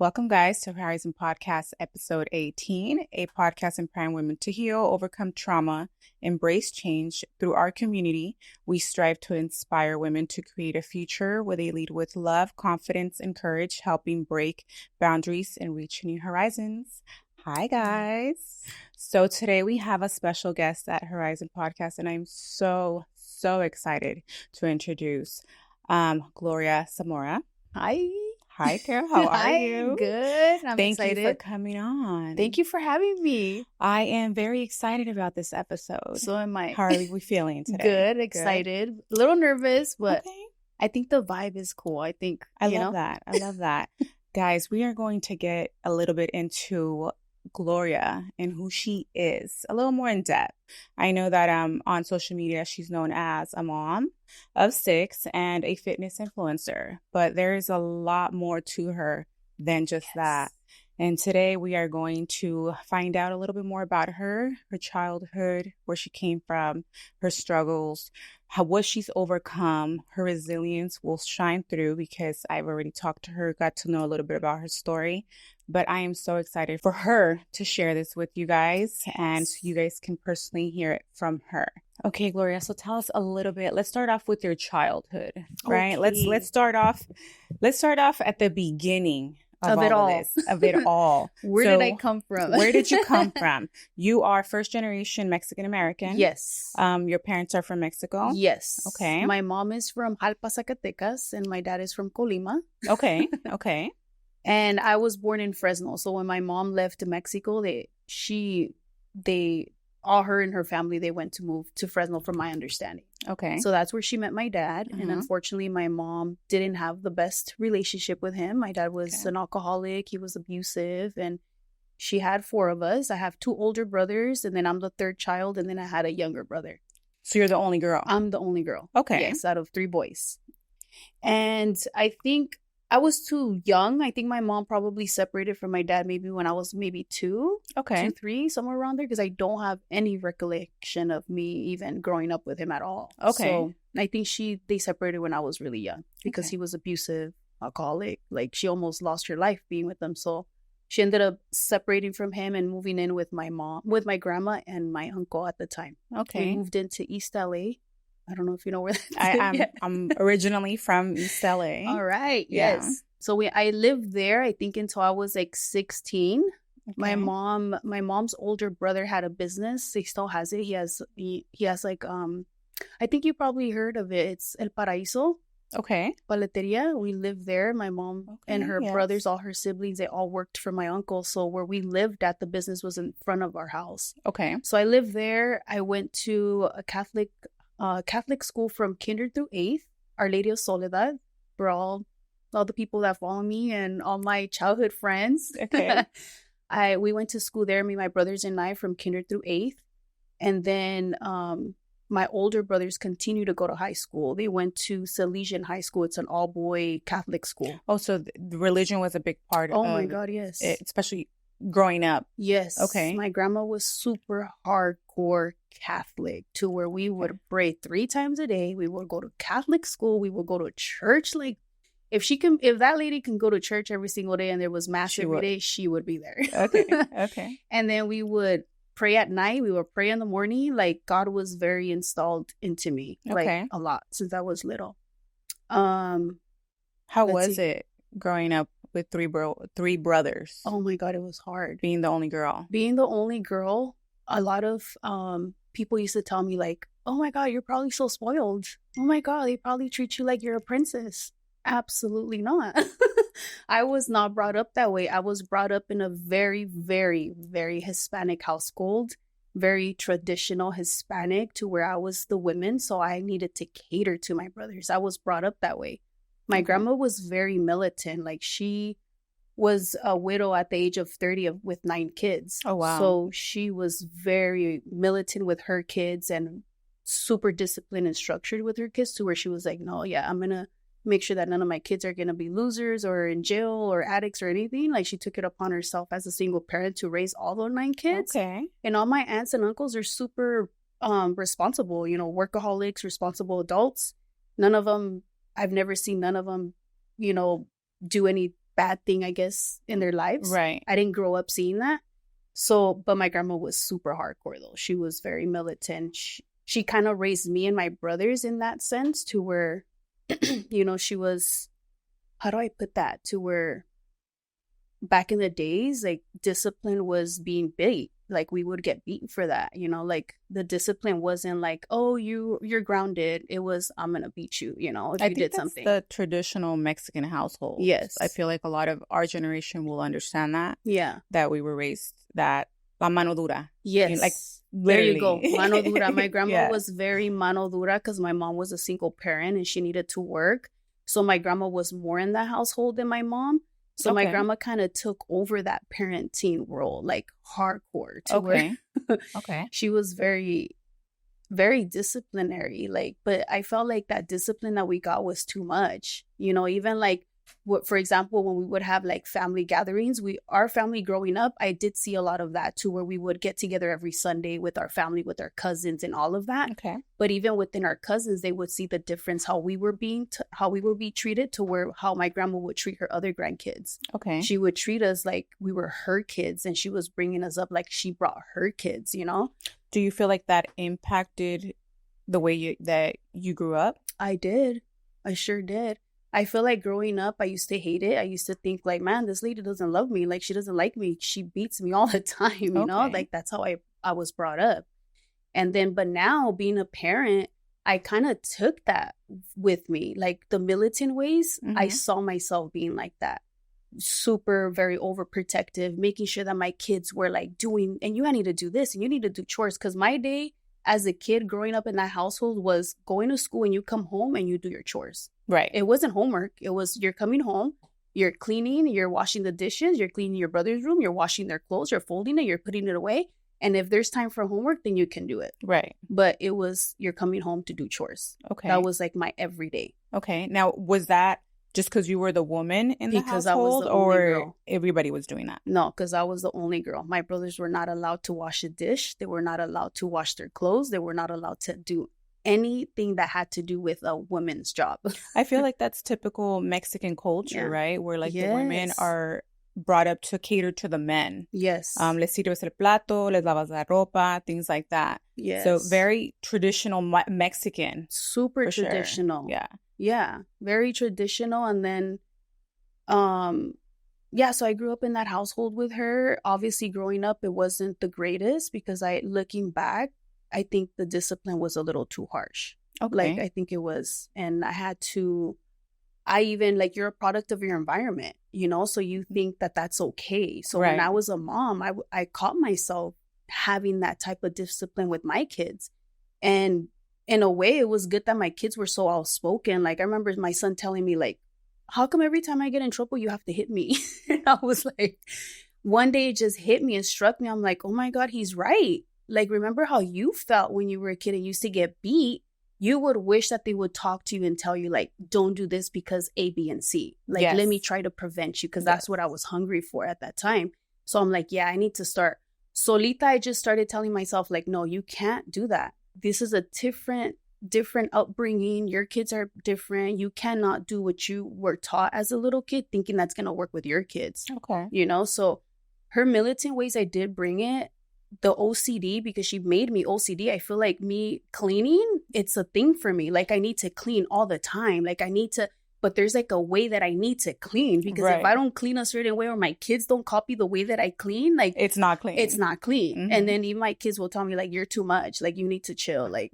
Welcome, guys, to Herizon Podcast, Episode 18, a podcast empowering women to heal, overcome trauma, embrace change. Through our community, we strive to inspire women to create a future where they lead with love, confidence, and courage, helping break boundaries and reach new horizons. Hi, guys. So today we have a special guest at Herizon Podcast, and I'm so excited to introduce Gloria Zamora. Hi, girl. How are you? Good. I'm Thank excited. you for coming on. Thank you for having me. I am very excited about this episode. So am I. How are we feeling today? Good, excited, a little nervous, but Okay. I think the vibe is cool. I think I love that. Guys, we are going to get a little bit into Gloria and who she is, a little more in depth. I know that on social media she's known as a mom of 6 and a fitness influencer, but there is a lot more to her than just that. And today we are going to find out a little bit more about her childhood, where she came from, her struggles, what she's overcome. Her resilience will shine through because I've already talked to her, got to know a little bit about her story. But I am so excited for her to share this with you guys, and so you guys can personally hear it from her. Okay, Gloria, so tell us a little bit. Let's start off with your childhood, right? Okay. Let's start off at the beginning of it all. Of it all. Where did I come from? Where did you come from? You are first generation Mexican American. Yes. Your parents are from Mexico. Yes. Okay. My mom is from Jalpa, Zacatecas, and my dad is from Colima. Okay. And I was born in Fresno. So when my mom left Mexico, all her and her family, they went to move to Fresno, from my understanding. Okay. So that's where she met my dad. And Mhm. unfortunately, my mom didn't have the best relationship with him. My dad was an alcoholic. He was abusive. And she had 4 of us. I have 2 older brothers, and then I'm the 3rd child. And then I had a younger brother. So you're the only girl? I'm the only girl. Okay. Yes, out of 3 boys. And I think I was too young. I think my mom probably separated from my dad maybe when I was 2, Okay. 2, 3, somewhere around there, because I don't have any recollection of me even growing up with him at all. Okay. So I think they separated when I was really young because Okay. he was abusive, alcoholic. Like, she almost lost her life being with him. So she ended up separating from him and moving in with my grandma and my uncle at the time. Okay. We moved into East LA. I don't know if you know where that is. I'm originally from East LA. All right. Yeah. Yes. So I lived there, I think, until I was like 16. Okay. My mom's older brother had a business. He still has it. He has like I think you probably heard of it. It's El Paraíso Okay. Paleteria. We lived there. My mom and her brothers, all her siblings, they all worked for my uncle. So where we lived at, the business was in front of our house. Okay. So I lived there. I went to a Catholic school from kinder through 8th, Our Lady of Soledad, for all the people that follow me and all my childhood friends. Okay. We went to school there, me, my brothers and I, from kinder through 8th. And then my older brothers continued to go to high school. They went to Salesian High School. It's an all-boy Catholic school. Oh, so the religion was a big part of Oh my God, yes. it, especially growing up. Yes. Okay. My grandma was super hardcore Catholic, to where we would pray 3 times a day. We would go to Catholic school. We would go to church. Like, if that lady can go to church every single day and there was mass every day, she would be there. Okay. And then we would pray at night. We would pray in the morning. Like, God was very installed into me, like, a lot since I was little. How was it growing up with 3 brothers? Oh my God, it was hard. Being the only girl. A lot of people used to tell me, like, oh my God, you're probably so spoiled. Oh my God, they probably treat you like you're a princess. Absolutely not. I was not brought up that way. I was brought up in a very, very, very Hispanic household, very traditional Hispanic, to where I was the woman. So I needed to cater to my brothers. I was brought up that way. My grandma was very militant. Like, she was a widow at the age of 30 with 9 kids. Oh, wow. So she was very militant with her kids and super disciplined and structured with her kids, to where she was like, no, yeah, I'm going to make sure that none of my kids are going to be losers or in jail or addicts or anything. Like, she took it upon herself as a single parent to raise all those 9 kids. Okay. And all my aunts and uncles are super responsible, workaholics, responsible adults. I've never seen none of them, do any bad thing, I guess, in their lives. Right. I didn't grow up seeing that. So, but my grandma was super hardcore though. She was very militant. She kind of raised me and my brothers in that sense to where, you know, she was, how do I put that? To where back in the days, like discipline was being beat. Like we would get beaten for that, you know, like the discipline wasn't like, oh, you're grounded. It was, I'm going to beat you, you know, if you did something. The traditional Mexican household. Yes. I feel like a lot of our generation will understand that. Yeah. That we were raised that la mano dura. Yes. You know, like literally. There you go. Mano dura. My grandma yeah. was very mano dura because my mom was a single parent and she needed to work. So my grandma was more in the household than my mom. So my grandma kind of took over that parenting role, like hardcore. To where she was very, very disciplinary. Like, but I felt like that discipline that we got was too much. You know, even like, for example, when we would have like family gatherings, our family growing up, I did see a lot of that too, where we would get together every Sunday with our family, with our cousins and all of that. Okay. But even within our cousins, they would see the difference, how we were being treated to how my grandma would treat her other grandkids. Okay. She would treat us like we were her kids and she was bringing us up like she brought her kids, you know? Do you feel like that impacted the way that you grew up? I did. I sure did. I feel like growing up, I used to hate it. I used to think like, man, this lady doesn't love me. Like, she doesn't like me. She beats me all the time, you know? Like, that's how I was brought up. And then, but now being a parent, I kind of took that with me. Like, the militant ways, I saw myself being like that. Super, very overprotective, making sure that my kids were like doing, and you need to do this, and you need to do chores. Because my day as a kid growing up in that household was going to school and you come home and you do your chores. Right. It wasn't homework. It was you're coming home, you're cleaning, you're washing the dishes, you're cleaning your brother's room, you're washing their clothes, you're folding it, you're putting it away. And if there's time for homework, then you can do it. Right. But it was you're coming home to do chores. Okay. That was like my everyday. Okay. Now, was that just because you were the woman in the household, or everybody was doing that? No, because I was the only girl. My brothers were not allowed to wash a dish. They were not allowed to wash their clothes. They were not allowed to do anything that had to do with a woman's job. I feel like that's typical Mexican culture, right? Where like the women are brought up to cater to the men. Yes. Les sirves el plato, les lavas la ropa, things like that. Yes. So very traditional Mexican. Super traditional. Sure. Yeah. Yeah. Very traditional. And then, so I grew up in that household with her. Obviously, growing up, it wasn't the greatest because looking back, I think the discipline was a little too harsh. Okay. Like, I think it was. And you're a product of your environment, you know? So you think that that's okay. So when I was a mom, I caught myself having that type of discipline with my kids. And in a way, it was good that my kids were so outspoken. Like, I remember my son telling me, like, how come every time I get in trouble, you have to hit me? And I was like, one day it just hit me and struck me. I'm like, oh my God, he's right. Like, remember how you felt when you were a kid and used to get beat? You would wish that they would talk to you and tell you, like, don't do this because A, B, and C. Like, let me try to prevent you, because that's what I was hungry for at that time. So I'm like, I need to start. Solita, I just started telling myself, like, no, you can't do that. This is a different upbringing. Your kids are different. You cannot do what you were taught as a little kid thinking that's going to work with your kids. Okay. You know, so her militant ways, I did bring it. The OCD, because she made me OCD. I feel like me cleaning, it's a thing for me. Like, I need to clean all the time. Like, but there's like a way that I need to clean, because if I don't clean a certain way or my kids don't copy the way that I clean, like, it's not clean. It's not clean. Mm-hmm. And then even my kids will tell me, like, you're too much. Like, you need to chill. Like,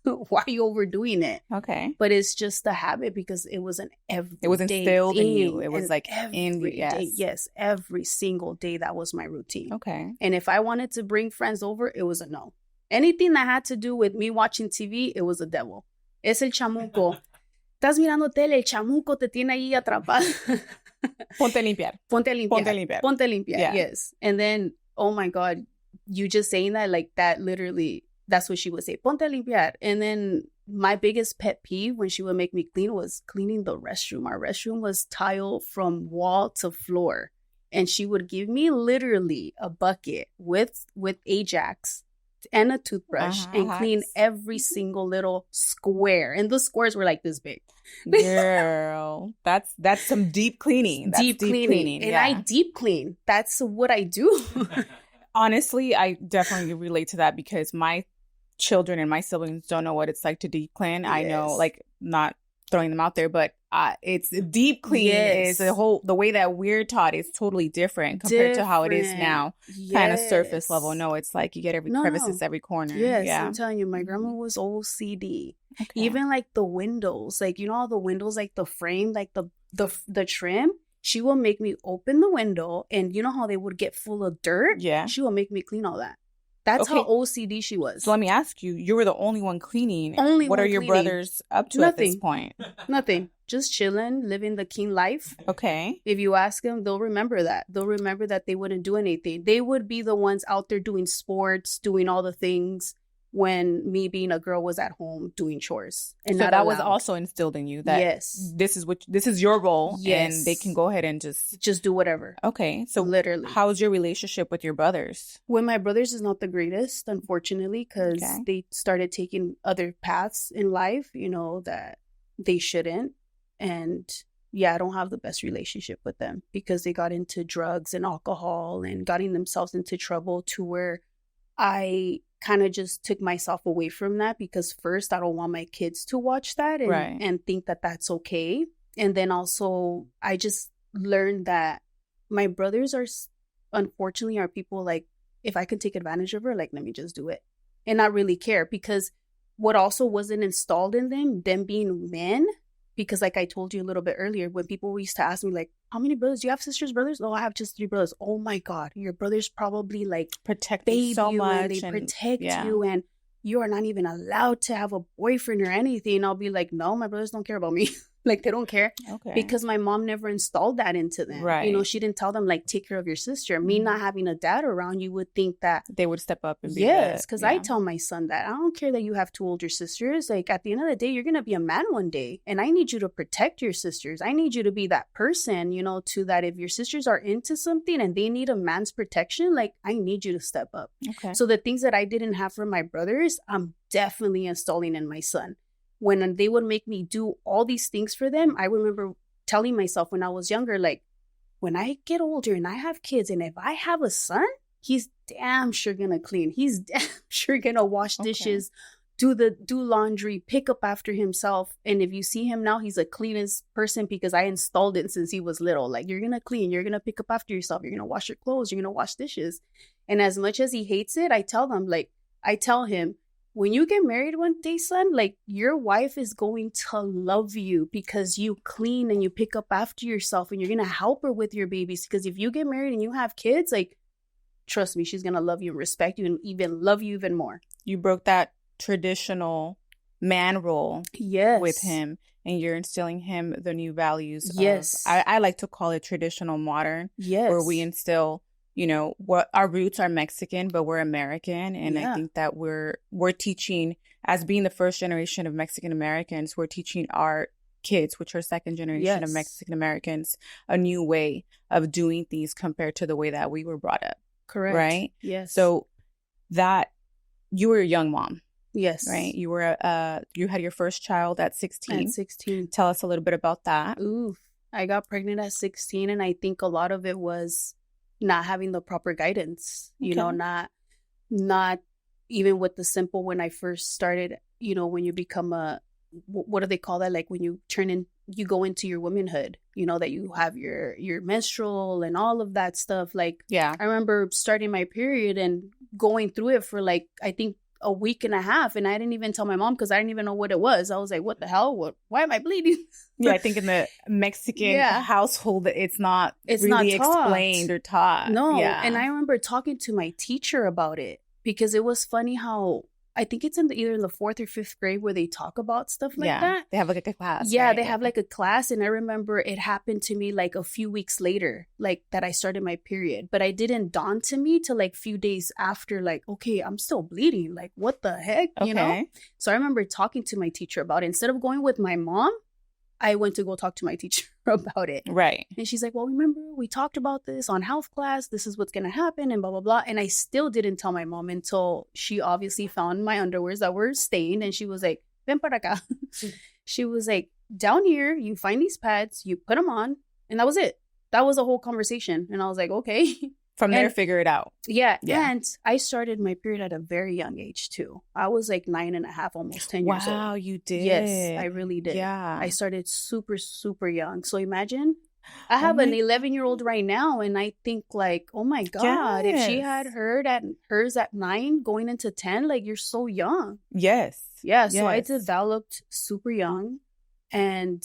why are you overdoing it? Okay. But it's just a habit, because it was it was instilled in you. It was like in you. Yes. Every single day, that was my routine. Okay. And if I wanted to bring friends over, it was a no. Anything that had to do with me watching TV, it was a devil. Es el chamuco. Estás mirando tele, el chamuco te tiene ahí atrapado. Ponte a limpiar. Ponte a limpiar. Ponte a limpiar. Ponte a limpiar. Yeah. Yes. And then, oh my God, you just saying that, like, that literally, that's what she would say. Ponte a limpiar. And then my biggest pet peeve when she would make me clean was cleaning the restroom. Our restroom was tile from wall to floor. And she would give me literally a bucket with Ajax and a toothbrush and clean Hacks. every single little square. And the squares were like this big. Girl, that's some deep cleaning. That's Deep cleaning. And I deep clean. That's what I do. Honestly, I definitely relate to that because my children and my siblings don't know what it's like to deep clean. I know, like, not throwing them out there, but it's deep clean is the way that we're taught is totally different compared to how it is now. Kind of surface level. No, it's like you get every crevices, every corner. Yes, I'm telling you, my grandma was OCD. Okay. Even like the windows, like, you know, all the windows, like the frame, like the trim. She will make me open the window, and you know how they would get full of dirt? Yeah. She will make me clean all that. That's how OCD she was. So let me ask you, you were the only one cleaning. What are your brothers up to at this point? Nothing. Just chilling, living the king life. Okay. If you ask them, they'll remember that. They'll remember that they wouldn't do anything. They would be the ones out there doing sports, doing all the things, when me being a girl was at home doing chores. And so that was also instilled in you that this is your role, and they can go ahead and just do whatever. Okay. So literally, how's your relationship with your brothers? With my brothers is not the greatest, unfortunately, because they started taking other paths in life, you know, that they shouldn't. And I don't have the best relationship with them because they got into drugs and alcohol and getting themselves into trouble to where I kind of just took myself away from that, because first, I don't want my kids to watch that and think that that's okay. And then also, I just learned that my brothers unfortunately are people like, if I can take advantage of her, like, let me just do it and not really care. Because what also wasn't installed in them being men, because like I told you a little bit earlier, when people used to ask me like, how many brothers? Do you have sisters, brothers? No, I have just 3 brothers. Oh my God. Your brothers probably like protect you so much. And they protect you, and you are not even allowed to have a boyfriend or anything. I'll be like, no, my brothers don't care about me. Like, they don't care. Okay. Because my mom never installed that into them. Right. You know, she didn't tell them, like, take care of your sister. Me not having a dad around, you would think that they would step up and be yes, because I tell my son that I don't care that you have 2 older sisters. Like, at the end of the day, you're going to be a man one day, and I need you to protect your sisters. I need you to be that person, you know, to that if your sisters are into something and they need a man's protection, like, I need you to step up. Okay. So the things that I didn't have from my brothers, I'm definitely installing in my son. When they would make me do all these things for them, I remember telling myself when I was younger, like, when I get older and I have kids, and if I have a son, he's damn sure gonna clean. He's damn sure gonna wash dishes, do laundry, pick up after himself. And if you see him now, he's the cleanest person because I installed it since he was little. Like, you're gonna clean, you're gonna pick up after yourself, you're gonna wash your clothes, you're gonna wash dishes. And as much as he hates it, I tell him, when you get married one day, son, like, your wife is going to love you because you clean and you pick up after yourself, and you're going to help her with your babies. Because if you get married and you have kids, like, trust me, she's going to love you and respect you and even love you even more. You broke that traditional man role with him, and you're instilling him the new values. Yes. I like to call it traditional modern. Yes. Where we instill, you know, what our roots are Mexican, but we're American. And I think that we're teaching, as being the first generation of Mexican Americans, we're teaching our kids, which are second generation of Mexican Americans, a new way of doing things compared to the way that we were brought up. Correct. Right? Yes. So that you were a young mom. Yes. Right? You were you had your first child at 16. At 16. Tell us a little bit about that. Ooh, I got pregnant at 16, and I think a lot of it was not having the proper guidance, you know, not even with the simple, when I first started, you know, when you become what do they call that? Like, when you you go into your womanhood, you know, that you have your menstrual and all of that stuff. Like, I remember starting my period and going through it for like, I think a week and a half, and I didn't even tell my mom because I didn't even know what it was. I was like, what the hell? Why am I bleeding? I think in the Mexican household, it's not really explained or taught. No. And I remember talking to my teacher about it, because it was funny how, I think it's either in the 4th or 5th grade where they talk about stuff like that. They have like a class. Yeah, right? They have like a class. And I remember it happened to me like a few weeks later, like that I started my period. But it didn't dawn to me till like few days after, like, okay, I'm still bleeding. Like, what the heck? You know? So I remember talking to my teacher about it. Instead of going with my mom, I went to go talk to my teacher about it. Right. And she's like, well, remember, we talked about this on health class. This is what's going to happen and blah, blah, blah. And I still didn't tell my mom until she obviously found my underwears that were stained. And she was like, ven para acá. She was like, down here, you find these pads, you put them on. And that was it. That was a whole conversation. And I was like, okay. From there, figure it out. Yeah. And I started my period at a very young age, too. I was like 9.5, almost 10 years old. Wow, you did. Yes, I really did. Yeah. I started super, super young. So imagine, I have an 11-year-old right now, and I think like, oh my God, if she had hers at 9 going into 10, like, you're so young. Yes. Yeah. So I developed super young. And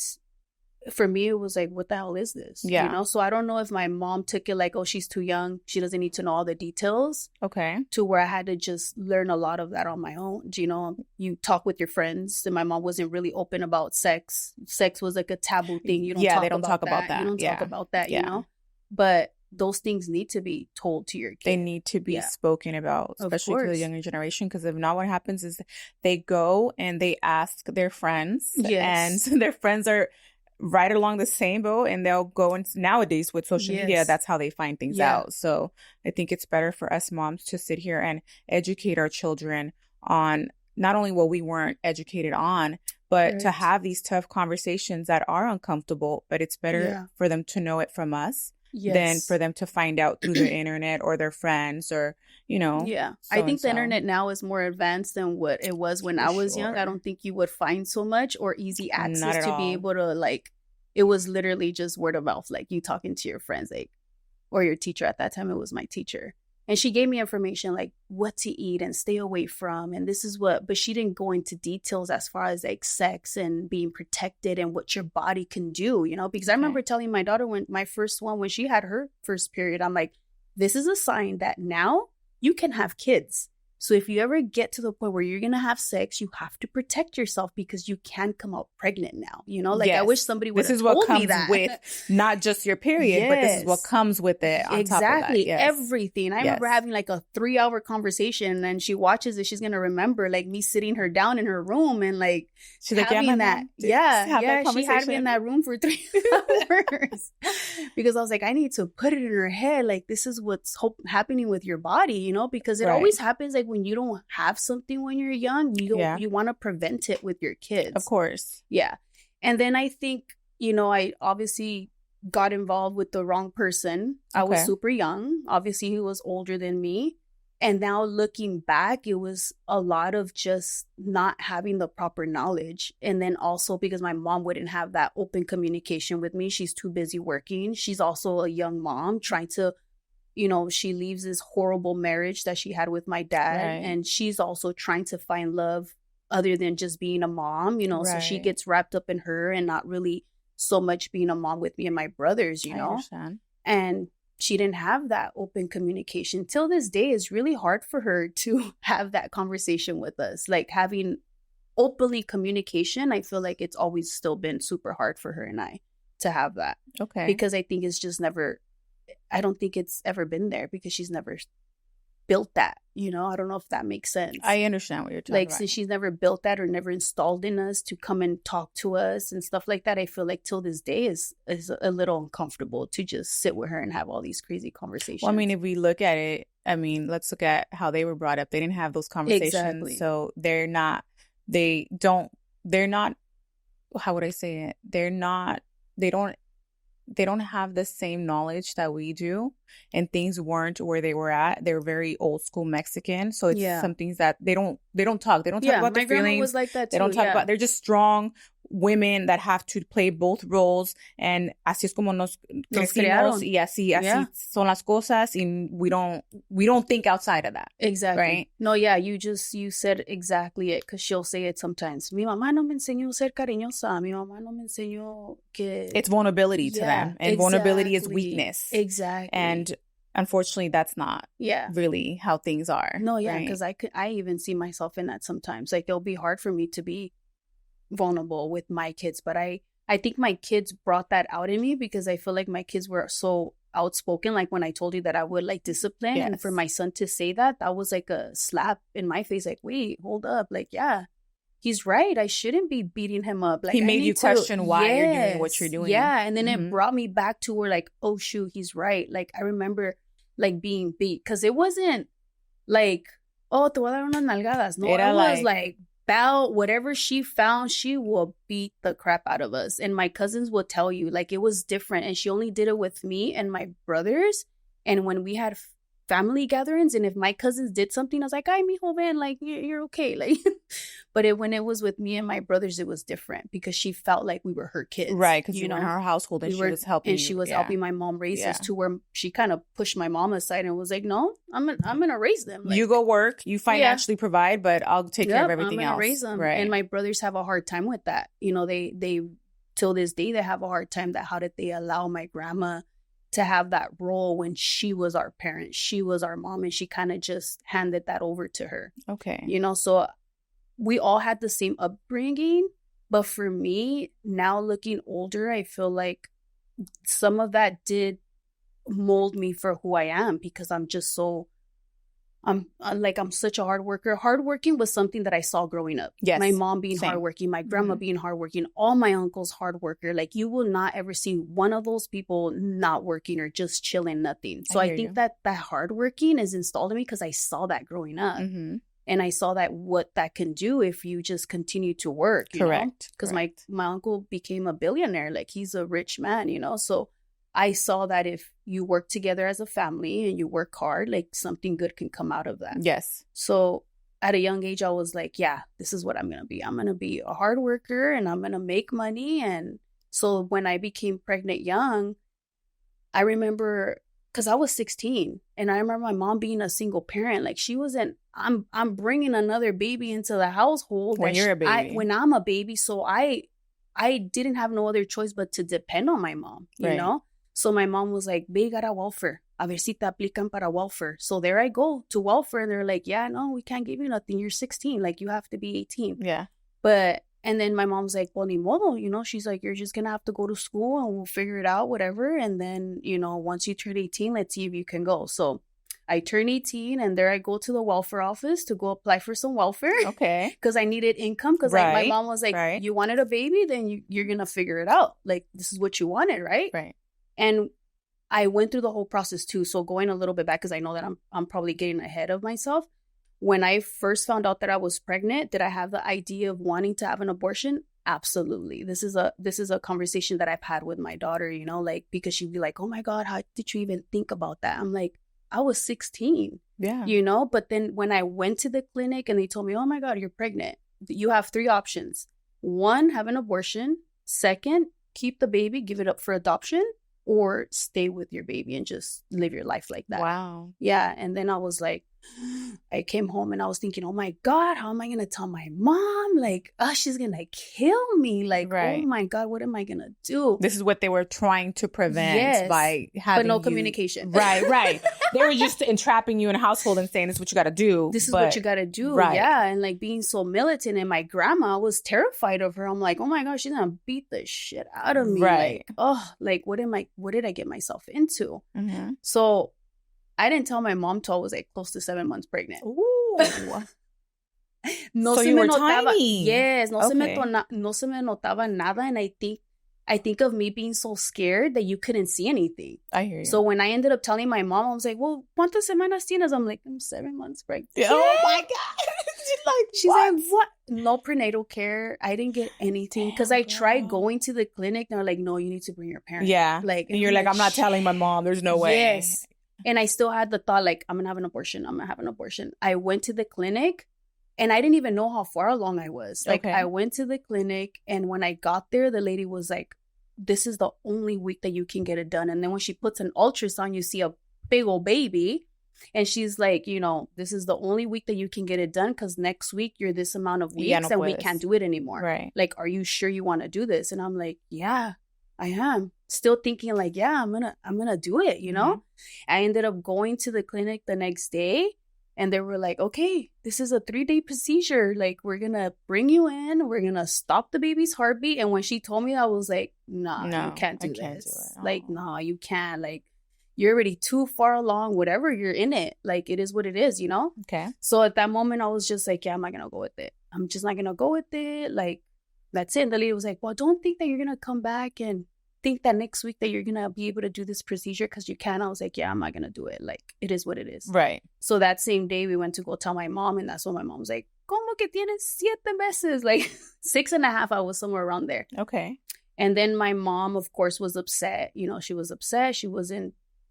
for me, it was like, what the hell is this? Yeah. You know, so I don't know if my mom took it like, oh, she's too young. She doesn't need to know all the details. Okay. To where I had to just learn a lot of that on my own. You know, you talk with your friends, and my mom wasn't really open about sex. Sex was like a taboo thing. You don't talk they don't talk about that. You don't talk about that, you know? But those things need to be told to your kid. They need to be spoken about, especially to the younger generation, because if not, what happens is they go and they ask their friends, and their friends are right along the same boat, and they'll go, and nowadays with social media, that's how they find things out. So I think it's better for us moms to sit here and educate our children on not only what we weren't educated on, but to have these tough conversations that are uncomfortable, but it's better for them to know it from us than for them to find out through the internet or their friends or, you know. Yeah. I think the internet now is more advanced than what it was when I was young. I don't think you would find so much or easy access to be able to, like, it was literally just word of mouth, like you talking to your friends, like, or your teacher. At that time, it was my teacher. And she gave me information like what to eat and stay away from. And this is what, but she didn't go into details as far as like sex and being protected and what your body can do, you know, because I remember telling my daughter when she had her first period, I'm like, this is a sign that now you can have kids. So if you ever get to the point where you're going to have sex, you have to protect yourself because you can come out pregnant now. You know, like I wish somebody would have told me that. With not just your period, but this is what comes with it on top of that. Everything. I remember having like a 3-hour conversation, and she watches it. She's going to remember like me sitting her down in her room and like she's having like, that. She had me in that room for 3 hours because I was like, I need to put it in her head. Like, this is what's happening with your body, you know, because it always happens like when you don't have something when you're young, you want to prevent it with your kids. Of course. Yeah. And then I think, you know, I obviously got involved with the wrong person. I was super young. Obviously, he was older than me. And now looking back, it was a lot of just not having the proper knowledge. And then also because my mom wouldn't have that open communication with me. She's too busy working. She's also a young mom trying to, you know, she leaves this horrible marriage that she had with my dad. And she's also trying to find love other than just being a mom, you know, so she gets wrapped up in her and not really so much being a mom with me and my brothers, you know. I understand. And she didn't have that open communication. Till this day, it's really hard for her to have that conversation with us. Like having openly communication, I feel like it's always still been super hard for her and I to have that. Okay. Because I think it's just never... I don't think it's ever been there because she's never built that, you know? I don't know if that makes sense. I understand what you're talking about. Like, since she's never built that or never installed in us to come and talk to us and stuff like that, I feel like till this day is a little uncomfortable to just sit with her and have all these crazy conversations. Well, I mean, if we look at it, I mean, let's look at how they were brought up. They didn't have those conversations. Exactly. So they're not, how would I say it? They don't have the same knowledge that we do, and things weren't where they were at. They're very old school Mexican. So it's some things that they don't talk. They don't talk about their feelings. Was like that too. They don't talk about, they're just strong women that have to play both roles, and así es como nos crecimos y así son las cosas, and we don't think outside of that. Exactly. Right? No, you said exactly it, because she'll say it sometimes. Mi mamá no me enseñó ser cariñosa. Mi mamá no me enseñó que... It's vulnerability to them, and vulnerability is weakness. Exactly. And unfortunately, that's not really how things are. No, because I even see myself in that sometimes. Like, it'll be hard for me to be vulnerable with my kids, but I think my kids brought that out in me because I feel like my kids were so outspoken. Like when I told you that I would like discipline, and for my son to say that was like a slap in my face. Like, wait, hold up. Like, he's right. I shouldn't be beating him up. Like, he made you question why you're doing what you're doing. Yeah. And then it brought me back to where like, oh shoot, he's right. Like, I remember like being beat because it wasn't like, oh, te voy a dar unas nalgadas. No, it was like bow, whatever she found, she will beat the crap out of us. And my cousins will tell you, like, it was different. And she only did it with me and my brothers. And when we had family gatherings, and if my cousins did something, I was like, ay, mijo, man, like, you're okay. Like, but when it was with me and my brothers, it was different because she felt like we were her kids. Right, because you were in her household and she was helping and she was helping my mom raise us to where she kind of pushed my mom aside and was like, no, I'm gonna raise them. Like, you go work, you financially provide, but I'll take care of everything else. Raise them. Right. And my brothers have a hard time with that. You know, they till this day, they have a hard time that how did they allow my grandma to have that role when she was our parent, she was our mom, and she kind of just handed that over to her. Okay. You know, so we all had the same upbringing, but for me, now looking older, I feel like some of that did mold me for who I am because I'm just so, I'm such a hard worker. Hardworking was something that I saw growing up. Yes. My mom being hardworking, my grandma being hardworking, all my uncles hard worker. Like, you will not ever see one of those people not working or just chilling, nothing. So I think that hardworking is installed in me because I saw that growing up. Mm-hmm. And I saw that what that can do if you just continue to work. Correct. Because my uncle became a billionaire. Like, he's a rich man, you know. So I saw that if you work together as a family and you work hard, like, something good can come out of that. Yes. So at a young age, I was like, yeah, this is what I'm going to be. I'm going to be a hard worker and I'm going to make money. And so when I became pregnant young, I remember, because I was 16 and I remember my mom being a single parent. Like, she wasn't, I'm bringing another baby into the household. When you're a baby. When I'm a baby. So I didn't have no other choice but to depend on my mom, you know? So my mom was like, ve, got a welfare. A ver si te aplican para welfare. So there I go to welfare. And they're like, yeah, no, we can't give you nothing. You're 16. Like, you have to be 18. Yeah. And then my mom's like, well, ni modo, you know, she's like, you're just going to have to go to school and we'll figure it out, whatever. And then, you know, once you turn 18, let's see if you can go. So I turned 18 and there I go to the welfare office to go apply for some welfare. Okay. Because I needed income. Because like, my mom was like, you wanted a baby, then you're going to figure it out. Like, this is what you wanted, right? Right. And I went through the whole process too. So going a little bit back, because I know that I'm probably getting ahead of myself. When I first found out that I was pregnant, did I have the idea of wanting to have an abortion? Absolutely. This is a conversation that I've had with my daughter, you know, like, because she'd be like, oh my God, how did you even think about that? I'm like, I was 16. Yeah. You know, but then when I went to the clinic and they told me, oh my God, you're pregnant. You have 3 options. 1, have an abortion. 2, keep the baby, give it up for adoption. Or stay with your baby and just live your life like that. Wow. Yeah. And then I was like, I came home and I was thinking, oh my God, how am I going to tell my mom? Like, oh, she's going to kill me. Like, oh my God, what am I going to do? This is what they were trying to prevent by having but no communication. Right. They were just entrapping you in a household and saying, this is what you got to do. This is what you got to do. Right. Yeah. And like being so militant, and my grandma was terrified of her. I'm like, oh my gosh, she's going to beat the shit out of me. Right. Like, oh, like, what did I get myself into? Mm-hmm. So I didn't tell my mom till I was like close to 7 months pregnant. Ooh. No so se you me were notaba. tiny. Yes, no se me notaba nada. And I think of me being so scared that you couldn't see anything. I hear you. So when I ended up telling my mom, I was like, well, ¿cuántas semanas tienes? I'm like, I'm 7 months pregnant. Oh my God. She's like, what? No prenatal care. I didn't get anything because I tried going to the clinic. They're like, no, you need to bring your parents. Yeah. Like, and you're like, I'm not telling my mom. There's no way. Yes. And I still had the thought, like, I'm going to have an abortion. I'm going to have an abortion. I went to the clinic and I didn't even know how far along I was. Like, I went to the clinic and when I got there, the lady was like, this is the only week that you can get it done. And then when she puts an ultrasound, you see a big old baby. And she's like, you know, this is the only week that you can get it done because next week you're this amount of weeks and we can't do it anymore. Right. Like, are you sure you want to do this? And I'm like, yeah, I am. Still thinking like, yeah, I'm gonna do it, you know? Mm-hmm. I ended up going to the clinic the next day and they were like, okay, this is a 3-day procedure. Like, we're gonna bring you in, we're gonna stop the baby's heartbeat. And when she told me, I was like, no, you can't do this. Like, no, you can't. Like, you're already too far along, whatever, you're in it. Like, it is what it is, you know? Okay. So at that moment, I was just like, yeah, I'm not gonna go with it. I'm just not going to go with it. Like, that's it. And the lady was like, well, don't think that you're going to come back and think that next week that you're going to be able to do this procedure because you can. I was like, yeah, I'm not going to do it. Like, it is what it is. Right. So that same day we went to go tell my mom, and that's when my mom was like, ¿Cómo que tienes 7 meses? Like 6.5, I was somewhere around there. Okay. And then my mom, of course, was upset. She was upset. She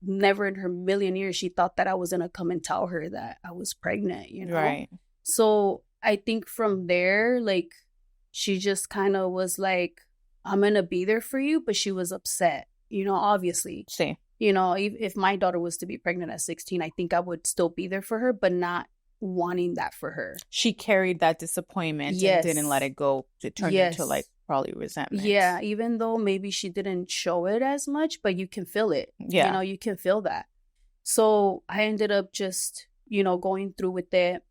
never in her million years, she thought that I was going to come and tell her that I was pregnant, Right. So I think from there, like, she just kind of was like, I'm going to be there for you. But she was upset, obviously. See. If my daughter was to be pregnant at 16, I think I would still be there for her, but not wanting that for her. She carried that disappointment and didn't let it go. It turned into like probably resentment. Yeah, even though maybe she didn't show it as much, but you can feel it. Yeah. You can feel that. So I ended up just, going through with it.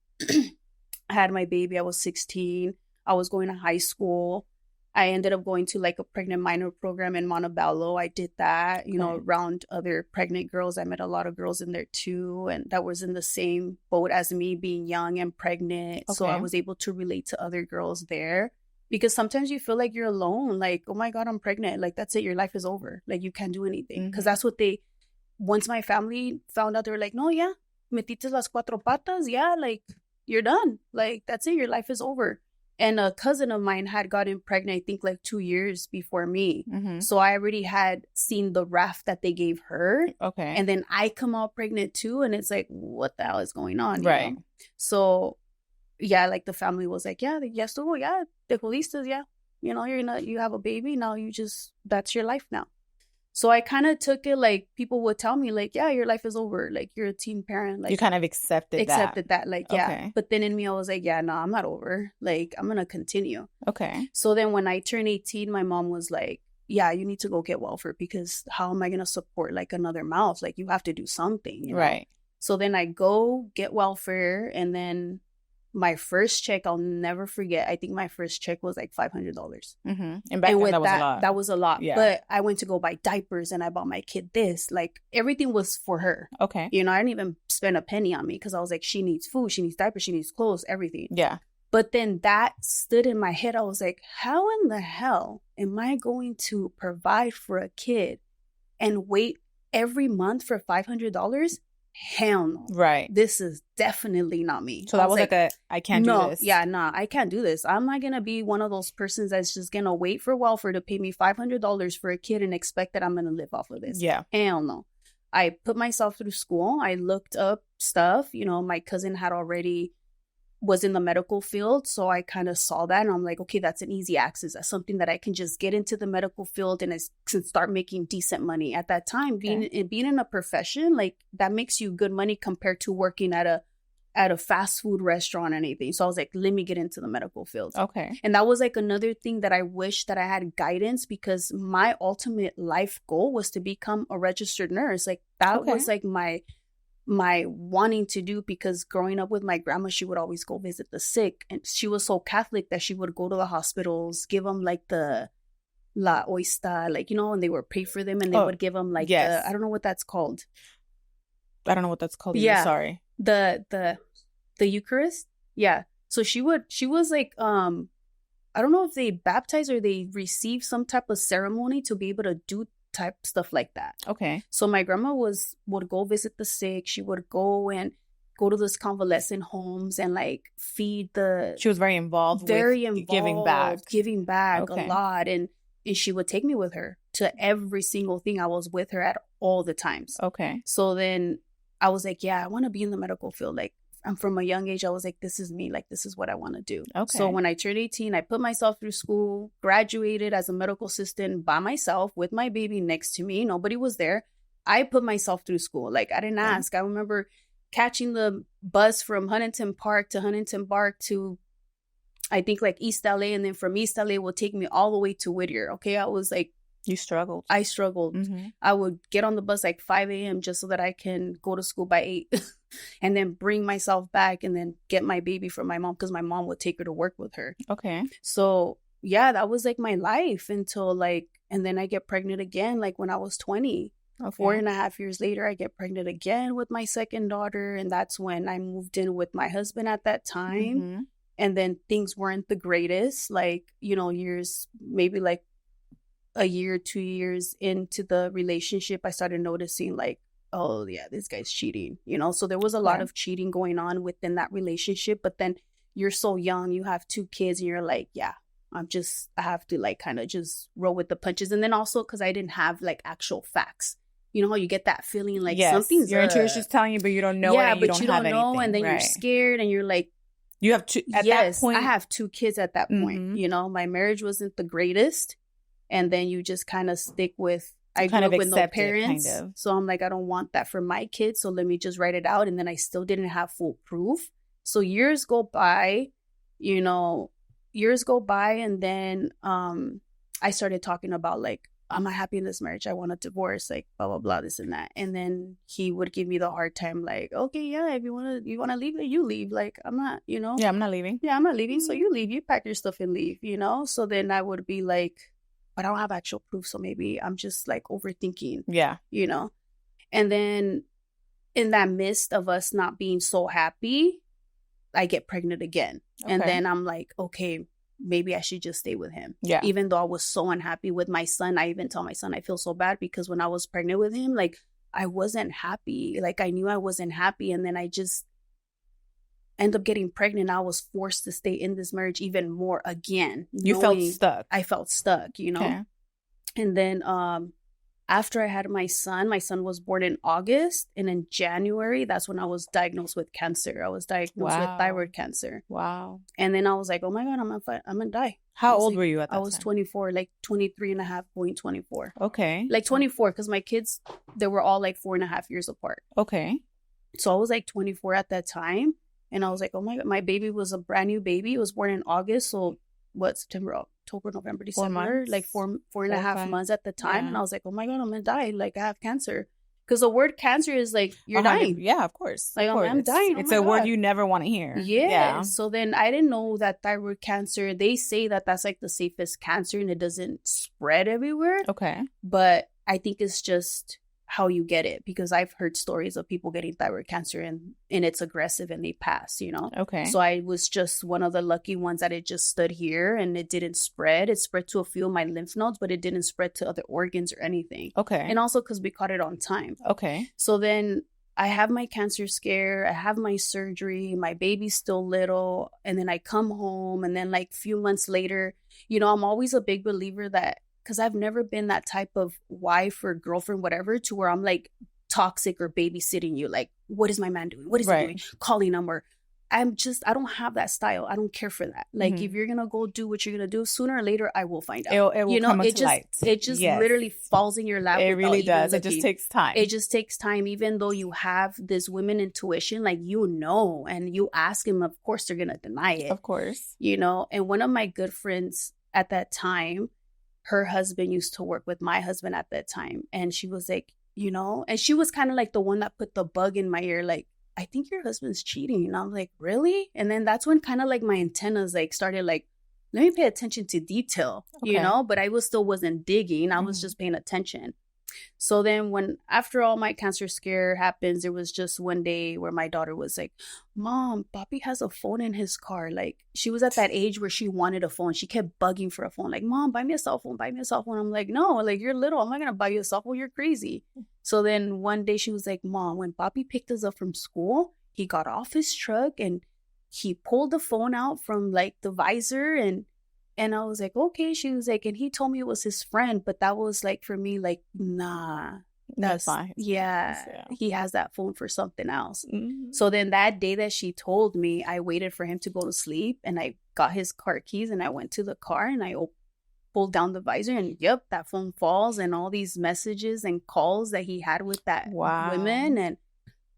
I had my baby. I was 16. I was going to high school. I ended up going to like a pregnant minor program in Montebello. I did that, around other pregnant girls. I met a lot of girls in there too. And that was in the same boat as me, being young and pregnant. Okay. So I was able to relate to other girls there. Because sometimes you feel like you're alone. Like, oh my God, I'm pregnant. Like, that's it. Your life is over. Like, you can't do anything. Because that's what once my family found out, they were like, no, yeah, metiste las 4 patas. Yeah, like, you're done. Like, that's it. Your life is over. And a cousin of mine had gotten pregnant, I think, like 2 years before me. So I already had seen the raft that they gave her. Okay. And then I come out pregnant too. And it's like, what the hell is going on? Right. So, yeah, like the family was like, yeah, yes, oh, yeah, te jodiste, yeah. You have a baby. Now that's your life now. So I kind of took it like people would tell me, like, yeah, your life is over. Like, you're a teen parent. Like, you kind of accepted that. Like, yeah. Okay. But then in me, I was like, yeah, no, I'm not over. Like, I'm going to continue. Okay. So then when I turned 18, my mom was like, yeah, you need to go get welfare because how am I going to support like another mouth? Like, you have to do something. Right. So then I go get welfare, and then my first check, I'll never forget. I think my first check was like $500. And back then, that was a lot. That was a lot. Yeah. But I went to go buy diapers, and I bought my kid this. Like, everything was for her. Okay. I didn't even spend a penny on me because I was like, she needs food, she needs diapers, she needs clothes, everything. Yeah. But then that stood in my head. I was like, how in the hell am I going to provide for a kid and wait every month for $500? Hell no. Right. This is definitely not me. So that was like I can't do this. Yeah, nah, I can't do this. I'm not going to be one of those persons that's just going to wait for welfare to pay me $500 for a kid and expect that I'm going to live off of this. Yeah. Hell no. I put myself through school. I looked up stuff. My cousin was in the medical field. So I kind of saw that and I'm like, okay, that's an easy access. That's something that I can just get into the medical field and start making decent money. At that time, being in a profession, like, that makes you good money compared to working at a fast food restaurant or anything. So I was like, let me get into the medical field. Okay. And that was like another thing that I wish that I had guidance, because my ultimate life goal was to become a registered nurse. Like, that was like my wanting to do, because growing up with my grandma, she would always go visit the sick, and she was so Catholic that she would go to the hospitals, give them like the la oyster, like, and they would pray for them, and they would give them like I don't know what that's called. I don't know what that's called. Yeah, sorry. The Eucharist. Yeah. So she was like, I don't know if they baptized or they received some type of ceremony to be able to do type stuff like that. Okay. So my grandma would go visit the sick. She would go to this convalescent homes and like feed she was very involved with giving back a lot. And she would take me with her to every single thing. I was with her at all the times. Okay. So then I was like, yeah, I want to be in the medical field. Like, I'm from a young age, I was like, this is me. Like, this is what I want to do. Okay. So when I turned 18, I put myself through school, graduated as a medical assistant by myself with my baby next to me. Nobody was there. I put myself through school. Like, I didn't ask. I remember catching the bus from Huntington Park to, I think, like East LA. And then from East LA will take me all the way to Whittier. Okay. I was like, you struggled. I struggled. I would get on the bus like 5 a.m. just so that I can go to school by 8 and then bring myself back and then get my baby from my mom, because my mom would take her to work with her. Okay. So yeah, that was like my life until like, and then I get pregnant again, like when I was 20. Okay. 4.5 years later, I get pregnant again with my second daughter. And that's when I moved in with my husband at that time. And then things weren't the greatest. Like, years, maybe like a year, 2 years into the relationship, I started noticing like, oh yeah, this guy's cheating, So there was a lot of cheating going on within that relationship. But then you're so young, you have 2 kids, and you're like, yeah, I have to like kind of just roll with the punches. And then also because I didn't have like actual facts. You know how you get that feeling like something's your intuition's telling you, but you don't know it. And but you don't know, anything, and then you're scared, and you're like, you have two at that point. I have 2 kids at that point. My marriage wasn't the greatest, and then you just kind of stick with. I grew up with no parents, so I'm like, I don't want that for my kids. So let me just write it out, and then I still didn't have full proof. So years go by, and then I started talking about like, I'm not happy in this marriage. I want a divorce, like blah blah blah, this and that. And then he would give me the hard time, like, okay, yeah, if you wanna leave, you leave. Like, I'm not, Yeah, I'm not leaving. Yeah, I'm not leaving. So you leave. You pack your stuff and leave. So then I would be like, but I don't have actual proof, so maybe I'm just like overthinking. Yeah. And then in that midst of us not being so happy, I get pregnant again. Okay. And then I'm like, okay, maybe I should just stay with him. Yeah. Even though I was so unhappy with my son, I even tell my son I feel so bad because when I was pregnant with him, like I wasn't happy. Like I knew I wasn't happy. And then I just end up getting pregnant. I was forced to stay in this marriage even more again. You felt stuck. I felt stuck, Okay. And then after I had my son was born in August. And in January, that's when I was diagnosed with cancer. I was diagnosed with thyroid cancer. Wow. And then I was like, oh my God, I'm going to die. How old were you at that time? I was 24, like 23 and a half, going 24. Okay. Like 24, because my kids, they were all like 4.5 years apart. Okay. So I was like 24 at that time. And I was like, oh my God, my baby was a brand new baby. It was born in August. So September, October, November, December, like four and a half months at the time. Yeah. And I was like, oh my God, I'm going to die. Like I have cancer. Because the word cancer is like, you're dying. Yeah, of course. Like, I'm dying. It's a word you never want to hear. Yeah. So then I didn't know that thyroid cancer, they say that that's like the safest cancer and it doesn't spread everywhere. Okay. But I think it's just how you get it, because I've heard stories of people getting thyroid cancer and it's aggressive and they pass, Okay. So I was just one of the lucky ones that it just stood here and it didn't spread. It spread to a few of my lymph nodes, but it didn't spread to other organs or anything. Okay. And also because we caught it on time. Okay. So then I have my cancer scare, I have my surgery, my baby's still little, and then I come home, and then like a few months later, I'm always a big believer that, because I've never been that type of wife or girlfriend, whatever, to where I'm like toxic or babysitting you. Like, what is my man doing? What is he doing? Calling him, or I don't have that style. I don't care for that. Like, if you're going to go do what you're going to do, sooner or later, I will find out. It will come to light. It just literally falls in your lap. It really does. It just takes time. It just takes time. Even though you have this women intuition, like, and you ask him, of course, they're going to deny it. Of course. And one of my good friends at that time, her husband used to work with my husband at that time. And she was like, and she was kind of like the one that put the bug in my ear, like, I think your husband's cheating. And I'm like, really? And then that's when kind of like my antennas like started like, let me pay attention to detail, but I still wasn't digging. I was just paying attention. So then after all my cancer scare happens, there was just one day where my daughter was like, Mom, Papi has a phone in his car. Like, she was at that age where she wanted a phone. She kept bugging for a phone. Like, Mom, buy me a cell phone. Buy me a cell phone. I'm like, no, like, you're little. I'm not going to buy you a cell phone. You're crazy. So then one day she was like, Mom, when Papi picked us up from school, he got off his truck and he pulled the phone out from like the visor and I was like, okay. She was like, and he told me it was his friend, but that was like, for me, like, nah. That's fine. Yeah, he has that phone for something else. Mm-hmm. So then that day that she told me, I waited for him to go to sleep and I got his car keys and I went to the car and I pulled down the visor and that phone falls and all these messages and calls that he had with that woman. And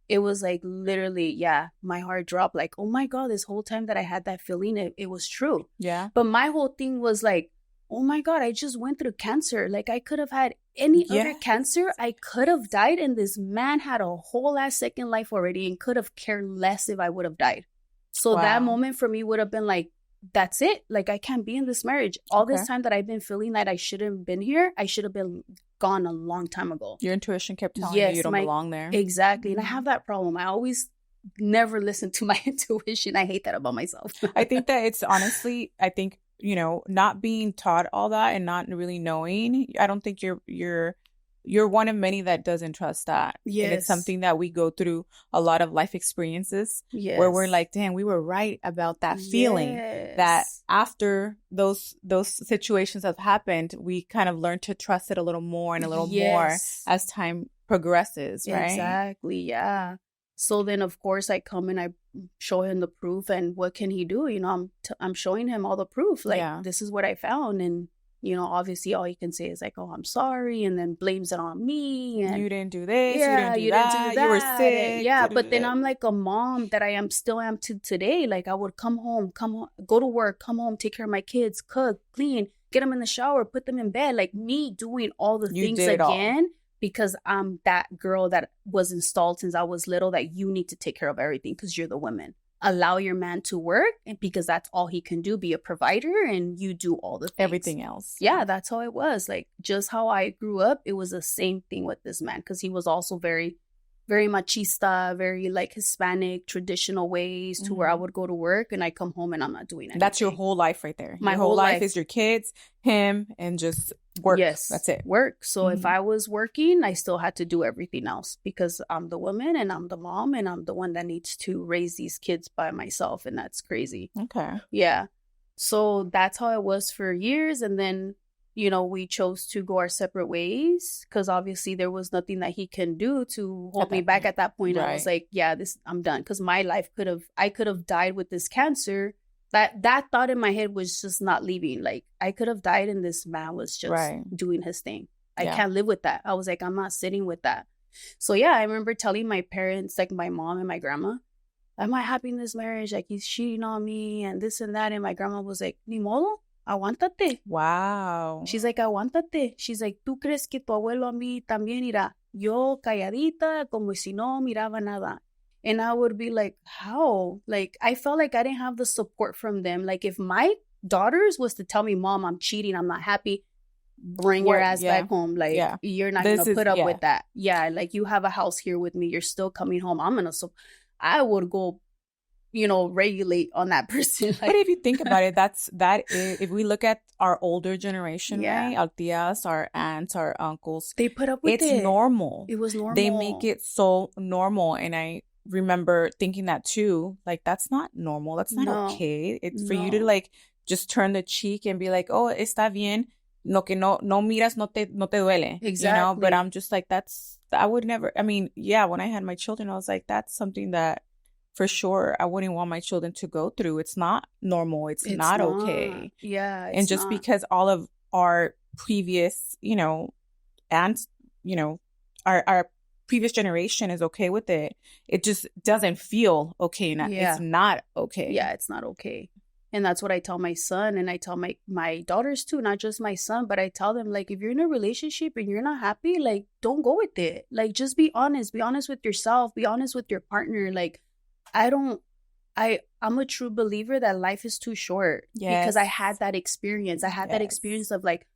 it was like literally, my heart dropped. Like, oh my God, this whole time that I had that feeling, it was true. Yeah. But my whole thing was like, oh my God, I just went through cancer. Like, I could have had any other cancer. I could have died. And this man had a whole ass second life already and could have cared less if I would have died. So that moment for me would have been like, that's it. Like, I can't be in this marriage. All this time that I've been feeling that I shouldn't have been here, I should have been gone a long time ago. Your intuition kept telling you don't belong there. Exactly. And I have that problem. I always never listen to my intuition. I hate that about myself. I think that it's honestly, you know, not being taught all that and not really knowing, I don't think you're one of many that doesn't trust that. Yes. And it's something that we go through a lot of life experiences where we're like, damn, we were right about that feeling. That after those situations have happened, we kind of learn to trust it a little more and a little more as time progresses, right? Exactly, yeah. So then, of course, I come and I show him the proof, and what can he do? You know, I'm showing him all the proof. Like, this is what I found, and you know, obviously, all he can say is like, "Oh, I'm sorry," and then blames it on me. And you didn't do this. Yeah, you didn't do that. You were sick. Yeah, but then I'm like a mom that I still am to today. Like, I would come home, go to work, come home, take care of my kids, cook, clean, get them in the shower, put them in bed. Like me doing all the things again. Because I'm that girl that was installed since I was little that you need to take care of everything because you're the woman. Allow your man to work, and because that's all he can do, be a provider, and you do all the things. Everything else. Yeah, that's how it was. Like, just how I grew up, it was the same thing with this man because he was also very, very machista, very like Hispanic, traditional ways to where I would go to work and I come home and I'm not doing anything. That's your whole life right there. My whole life is your kids, him, and just work. Yes. That's it. Work. So if I was working, I still had to do everything else because I'm the woman and I'm the mom and I'm the one that needs to raise these kids by myself. And that's crazy. Okay. Yeah. So that's how it was for years. And then, you know, we chose to go our separate ways because obviously there was nothing that he can do to hold me back at that point. I was like, yeah, I'm done. Because my life I could have died with this cancer. That thought in my head was just not leaving. Like, I could have died and this man was just doing his thing. I can't live with that. I was like, I'm not sitting with that. So yeah, I remember telling my parents, like my mom and my grandma, I'm not happy in this marriage. Like, he's cheating on me and this and that. And my grandma was like, ni modo, aguántate. Wow. She's like, aguántate. She's like, ¿tú crees que tu abuelo a mí también irá? Yo calladita, como si no miraba nada. And I would be like, how? Like, I felt like I didn't have the support from them. Like, if my daughters was to tell me, Mom, I'm cheating, I'm not happy, bring your ass back home. Like, you're not going to put up with that. Yeah, like, you have a house here with me. You're still coming home. I would go, you know, regulate on that person. Like, but if you think about it, if we look at our older generation, right? Our tias, our aunts, our uncles. They put up with it. It's normal. It was normal. They make it so normal. And I remember thinking that too. Like, that's not normal. That's not okay. It's for you to like just turn the cheek and be like, oh, está bien. No que no miras, no te duele. Exactly. You know, but I'm just like, I would never, I mean, yeah, when I had my children, I was like, that's something that for sure I wouldn't want my children to go through. It's not normal. It's not okay. Yeah. And just because all of our previous, you know, aunts, you know, our previous generation is okay with it, it just doesn't feel okay. It's not okay. Yeah, it's not okay. And that's what I tell my son, and I tell my daughters too, not just my son, but I tell them, like, if you're in a relationship and you're not happy, like, don't go with it. Like, just be honest with yourself, be honest with your partner. Like, I'm a true believer that life is too short because I had that experience. I had that experience of like,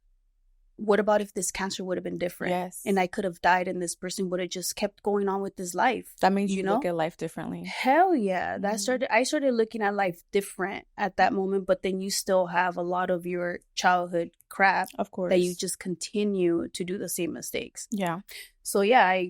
what about if this cancer would have been different? Yes. And I could have died and this person would have just kept going on with his life. That made you look at life differently. Hell yeah. I started looking at life different at that moment, but then you still have a lot of your childhood crap, of course, that you just continue to do the same mistakes. Yeah. So yeah,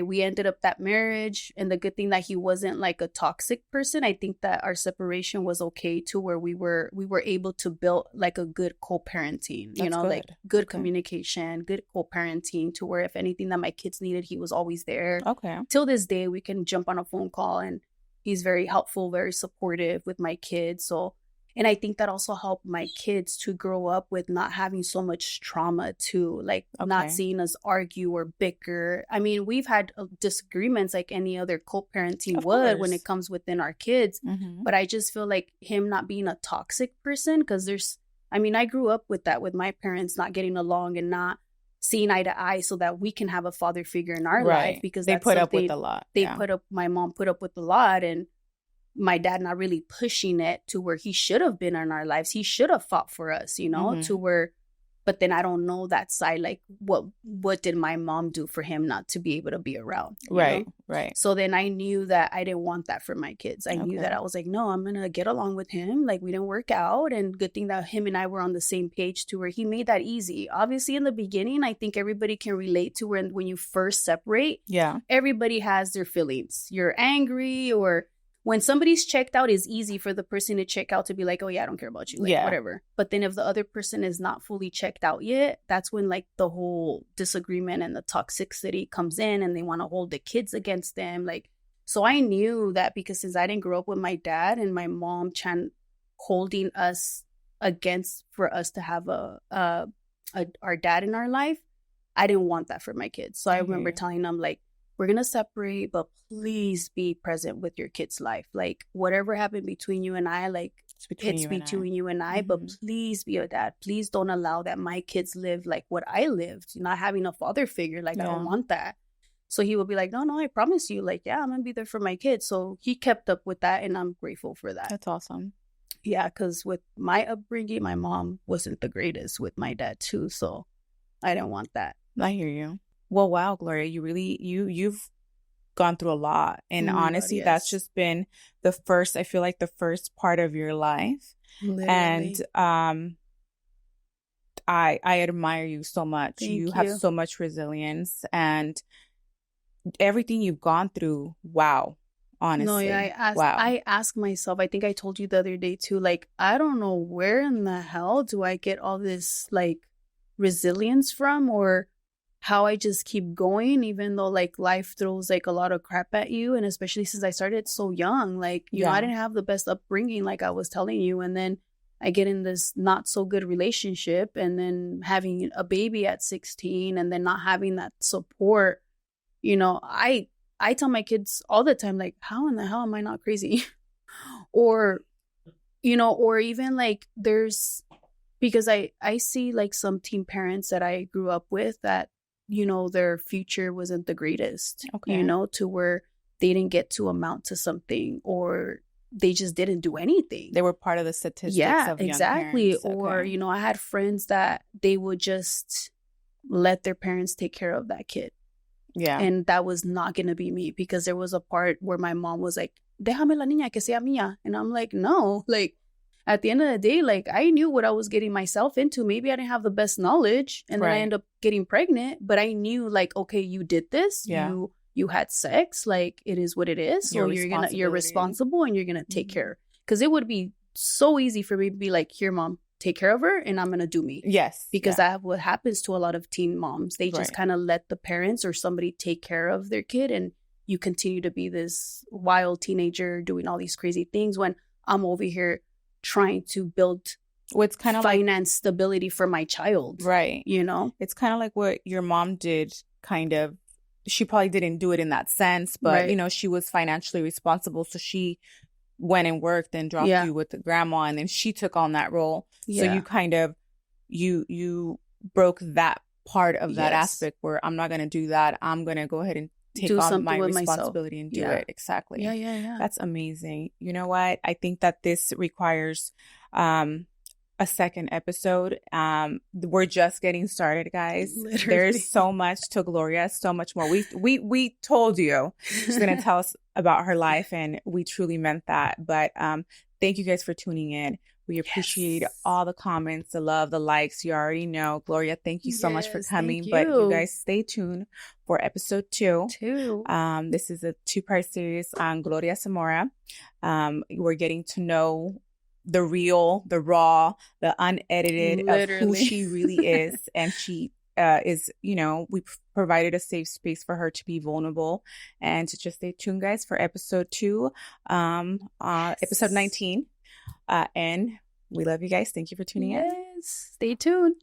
we ended up that marriage, and the good thing that he wasn't like a toxic person. I think that our separation was okay too, where we were able to build like a good co-parenting, you know, like good communication, good co-parenting, to where if anything that my kids needed, he was always there. Okay. Till this day, we can jump on a phone call and he's very helpful, very supportive with my kids. So, and I think that also helped my kids to grow up with not having so much trauma too, like not seeing us argue or bicker. I mean, we've had disagreements like any other co-parenting would when it comes within our kids. Mm-hmm. But I just feel like him not being a toxic person, because I grew up with that, with my parents not getting along and not seeing eye to eye so that we can have a father figure in our life, because they put up with a lot. My mom put up with a lot, and my dad not really pushing it to where he should have been in our lives. He should have fought for us, you know, to where But then I don't know that side, like what did my mom do for him not to be able to be around? Right, know? right. So then I knew that I didn't want that for my kids. I knew that I was like, no, I'm going to get along with him. Like, we didn't work out. And good thing that him and I were on the same page to where he made that easy. Obviously, in the beginning, I think everybody can relate to when you first separate. Yeah. Everybody has their feelings. You're angry, or when somebody's checked out, it's easy for the person to check out to be like, oh, yeah, I don't care about you. Like, whatever. But then if the other person is not fully checked out yet, that's when like the whole disagreement and the toxicity comes in, and they want to hold the kids against them. Like, so I knew that, because since I didn't grow up with my dad and my mom holding us against for us to have our dad in our life, I didn't want that for my kids. So I remember telling them, like, we're going to separate, but please be present with your kid's life. Like, whatever happened between you and I, like, it's between you and I, but please be a dad. Please don't allow that my kids live like what I lived, not having a father figure. Like, I don't want that. So he would be like, no, I promise you. Like, yeah, I'm going to be there for my kids. So he kept up with that, and I'm grateful for that. That's awesome. Yeah, because with my upbringing, my mom wasn't the greatest with my dad too. So I didn't want that. I hear you. Well, wow, Gloria, you've gone through a lot. And honestly, that's just been the first part of your life. Literally. And I admire you so much. You have so much resilience, and everything you've gone through. Wow. Honestly. No, yeah, I ask myself, I think I told you the other day too, like, I don't know where in the hell do I get all this like resilience from, or how I just keep going, even though like life throws like a lot of crap at you. And especially since I started so young, like, you know, I didn't have the best upbringing, like I was telling you. And then I get in this not so good relationship, and then having a baby at 16, and then not having that support. You know, I tell my kids all the time, like, how in the hell am I not crazy? Or, you know, or even like because I see like some teen parents that I grew up with that, you know, their future wasn't the greatest, you know, to where they didn't get to amount to something, or they just didn't do anything. They were part of the statistics of young exactly. parents. Or, you know, I had friends that they would just let their parents take care of that kid. Yeah. And that was not going to be me, because there was a part where my mom was like, déjame la niña que sea mía. And I'm like, no, like, at the end of the day, like, I knew what I was getting myself into. Maybe I didn't have the best knowledge, and then I end up getting pregnant. But I knew, like, okay, you did this. Yeah. You had sex. Like, it is what it is. So you're responsible, and you're gonna take care. Because it would be so easy for me to be like, here, mom, take care of her, and I'm gonna do me. Yes. Because that's what happens to a lot of teen moms. They just kind of let the parents or somebody take care of their kid, and you continue to be this wild teenager doing all these crazy things, when I'm over here trying to build what's kind of finance stability for my child. Right. You know? It's kind of like what your mom did, kind of. She probably didn't do it in that sense, but, you know, she was financially responsible. So she went and worked and dropped you with the grandma, and then she took on that role. So you kind of, you broke that part of that aspect where I'm not going to do that. I'm going to go ahead and take on my responsibility and do it. Exactly. Yeah. That's amazing. You know what? I think that this requires a second episode. We're just getting started, guys. Literally. There's so much to Gloria, so much more. We told you she's gonna tell us about her life, and we truly meant that. But thank you guys for tuning in. We appreciate all the comments, the love, the likes. You already know. Gloria, thank you so much for coming. But you guys stay tuned for episode 2. This is a 2-part series on Gloria Zamora. We're getting to know the real, the raw, the unedited of who she really is. And she is, you know, we provided a safe space for her to be vulnerable. And to just stay tuned, guys, for episode 2, episode 19. And we love you guys. Thank you for tuning in. Stay tuned.